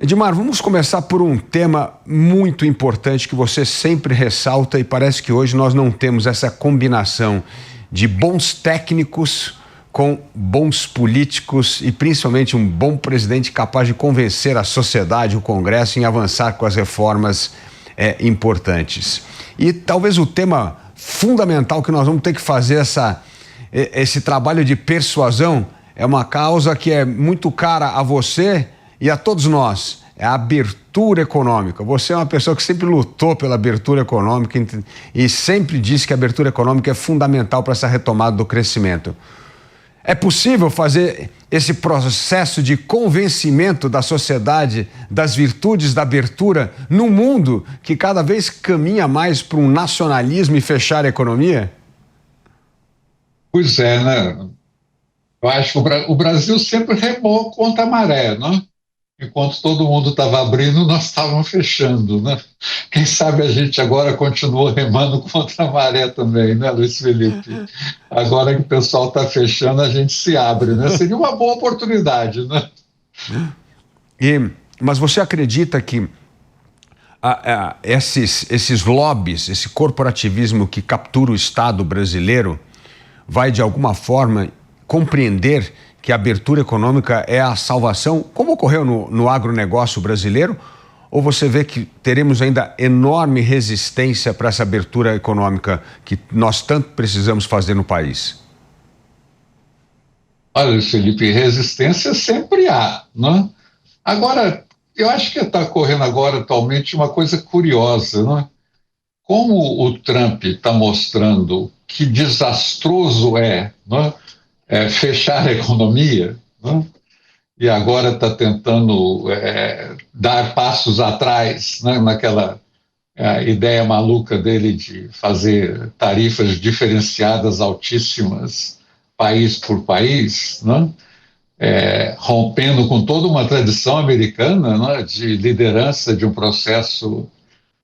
Edmar, vamos começar por um tema muito importante que você sempre ressalta e parece que hoje nós não temos essa combinação de bons técnicos com bons políticos e principalmente um bom presidente capaz de convencer a sociedade, o Congresso, em avançar com as reformas importantes. E talvez o tema fundamental que nós vamos ter que fazer esse trabalho de persuasão é uma causa que é muito cara a você e a todos nós, é a abertura econômica. Você é uma pessoa que sempre lutou pela abertura econômica e sempre disse que a abertura econômica é fundamental para essa retomada do crescimento. É possível fazer esse processo de convencimento da sociedade das virtudes da abertura num mundo que cada vez caminha mais para um nacionalismo e fechar a economia? Pois é, né? Eu acho que o Brasil sempre remou contra a maré, né? Enquanto todo mundo estava abrindo, nós estávamos fechando, né? Quem sabe a gente agora continua remando contra a maré também, né, Luiz Felipe? Agora que o pessoal está fechando, a gente se abre, né? Seria uma boa oportunidade, né? Mas você acredita que esses lobbies, esse corporativismo que captura o Estado brasileiro, vai de alguma forma compreender que a abertura econômica é a salvação, como ocorreu no agronegócio brasileiro? Ou você vê que teremos ainda enorme resistência para essa abertura econômica que nós tanto precisamos fazer no país? Olha, Felipe, resistência sempre há, né? Agora, eu acho que está ocorrendo agora atualmente uma coisa curiosa, né? Como o Trump está mostrando que desastroso né? Fechar a economia, né? E agora está tentando dar passos atrás, né? Naquela ideia maluca dele de fazer tarifas diferenciadas altíssimas, país por país, né? Rompendo com toda uma tradição americana, né? De liderança de um processo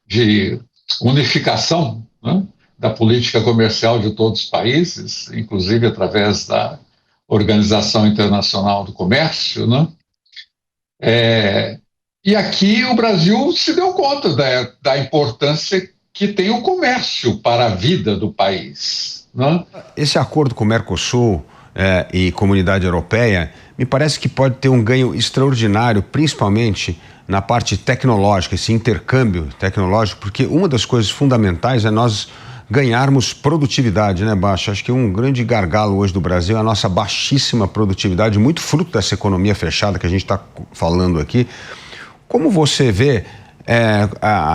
de unificação, né? Da política comercial de todos os países, inclusive através da Organização Internacional do Comércio, né? E aqui o Brasil se deu conta da importância que tem o comércio para a vida do país, né? Esse acordo com o Mercosul e Comunidade Europeia me parece que pode ter um ganho extraordinário, principalmente na parte tecnológica, esse intercâmbio tecnológico, porque uma das coisas fundamentais é nós ganharmos produtividade, né, Baixa? Acho que um grande gargalo hoje do Brasil é a nossa baixíssima produtividade, muito fruto dessa economia fechada que a gente está falando aqui. Como você vê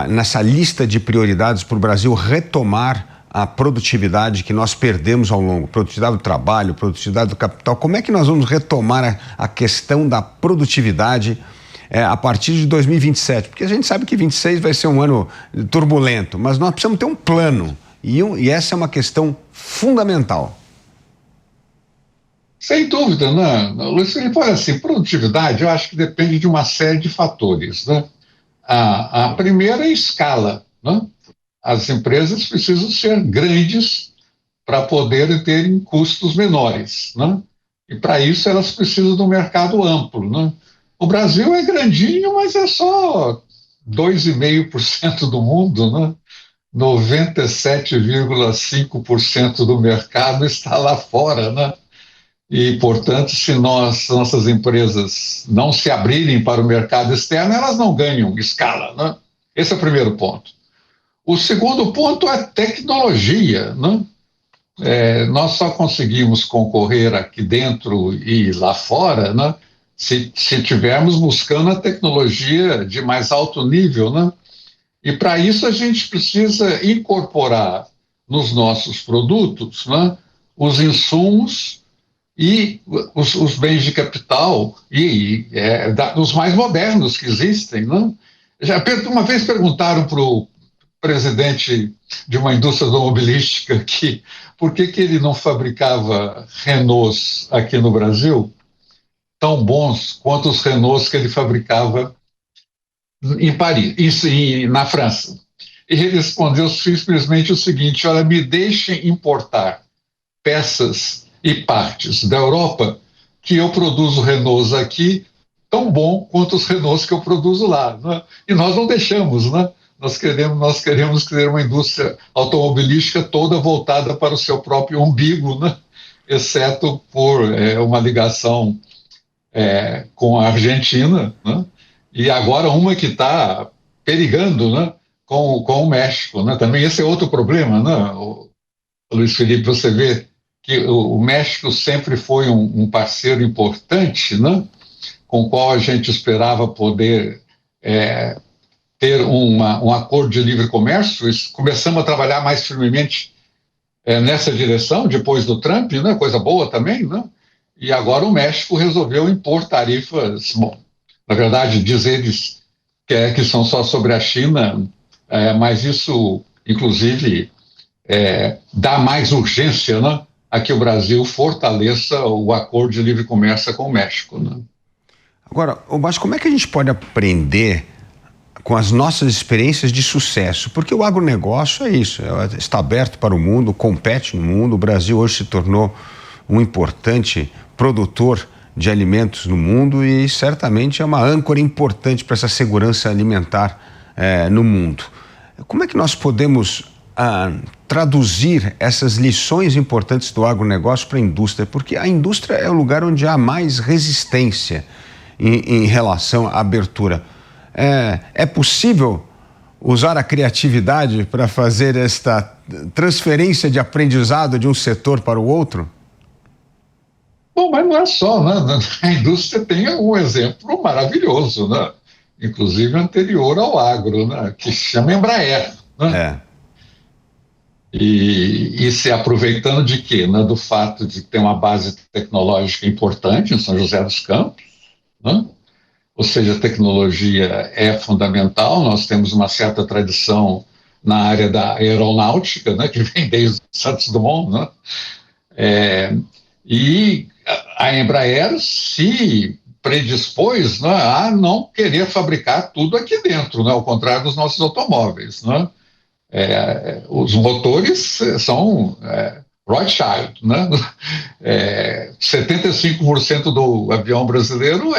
nessa lista de prioridades para o Brasil retomar a produtividade que nós perdemos ao longo, produtividade do trabalho, produtividade do capital, como é que nós vamos retomar a questão da produtividade a partir de 2027? Porque a gente sabe que 26 vai ser um ano turbulento, mas nós precisamos ter um plano. E essa é uma questão fundamental. Sem dúvida, né? Luiz Felipe, olha assim, produtividade eu acho que depende de uma série de fatores, né? A primeira é a escala, né? As empresas precisam ser grandes para poderem ter custos menores, né? E para isso elas precisam de um mercado amplo, né? O Brasil é grandinho, mas é só 2,5% do mundo, né? 97,5% do mercado está lá fora, né? E, portanto, se nossas empresas não se abrirem para o mercado externo, elas não ganham escala, né? Esse é o primeiro ponto. O segundo ponto é tecnologia, né? Nós só conseguimos concorrer aqui dentro e lá fora, né? Se estivermos buscando a tecnologia de mais alto nível, né? E para isso a gente precisa incorporar nos nossos produtos, né, os insumos e os bens de capital os mais modernos que existem, né? Uma vez perguntaram para o presidente de uma indústria automobilística por que ele não fabricava Renaults aqui no Brasil tão bons quanto os Renaults que ele fabricava em Paris, na França. E ele respondeu simplesmente o seguinte: olha, me deixem importar peças e partes da Europa que eu produzo Renaults aqui tão bom quanto os Renaults que eu produzo lá, né? E nós não deixamos, né? Nós queremos ter uma indústria automobilística toda voltada para o seu próprio umbigo, né? Exceto por uma ligação com a Argentina, né? E agora uma que está perigando, né? Com o México, né? Também esse é outro problema, né? Luiz Felipe, você vê que o México sempre foi um parceiro importante, né? Com o qual a gente esperava poder ter um acordo de livre comércio. Começamos a trabalhar mais firmemente nessa direção, depois do Trump, né? Coisa boa também, né? E agora o México resolveu impor tarifas, bom, na verdade, diz eles que são só sobre a China, mas isso, inclusive, dá mais urgência, né, a que o Brasil fortaleça o acordo de livre comércio com o México, né? Agora, mas como é que a gente pode aprender com as nossas experiências de sucesso? Porque o agronegócio é isso, está aberto para o mundo, compete no mundo. O Brasil hoje se tornou um importante produtor de alimentos no mundo e certamente é uma âncora importante para essa segurança alimentar no mundo. Como é que nós podemos traduzir essas lições importantes do agronegócio para a indústria? Porque a indústria é o lugar onde há mais resistência em relação à abertura. É possível usar a criatividade para fazer esta transferência de aprendizado de um setor para o outro? Bom, mas não é só, né? A indústria tem um exemplo maravilhoso, né? Inclusive anterior ao agro, né? Que se chama Embraer, né? E se aproveitando de quê? Né? Do fato de ter uma base tecnológica importante em São José dos Campos, né? Ou seja, a tecnologia é fundamental. Nós temos uma certa tradição na área da aeronáutica, né? Que vem desde Santos Dumont, né? E a Embraer se predispôs, né, a não querer fabricar tudo aqui dentro, né? Ao contrário dos nossos automóveis, né? Os motores são Rothschild, né? 75% do avião brasileiro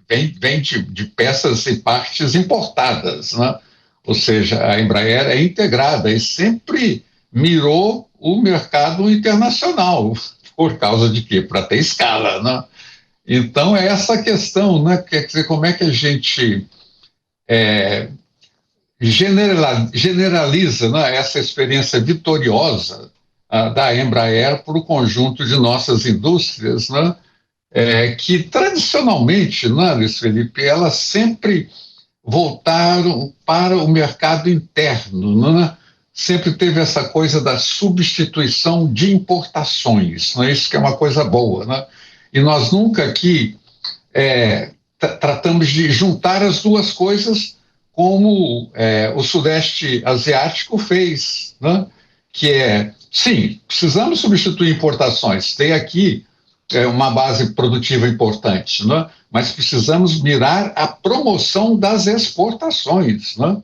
vem de peças e partes importadas, né? Ou seja, a Embraer é integrada e sempre mirou o mercado internacional. Por causa de quê? Para ter escala, né? Então, é essa questão, né? Quer dizer, como é que a gente generaliza, né, essa experiência vitoriosa da Embraer para o conjunto de nossas indústrias, né? Que tradicionalmente, né, Luiz Felipe, elas sempre voltaram para o mercado interno, né? Sempre teve essa coisa da substituição de importações, não é isso que é uma coisa boa, né? E nós nunca aqui tratamos de juntar as duas coisas como o Sudeste Asiático fez, né? Que sim, precisamos substituir importações, tem aqui uma base produtiva importante, né? Mas precisamos mirar a promoção das exportações, né?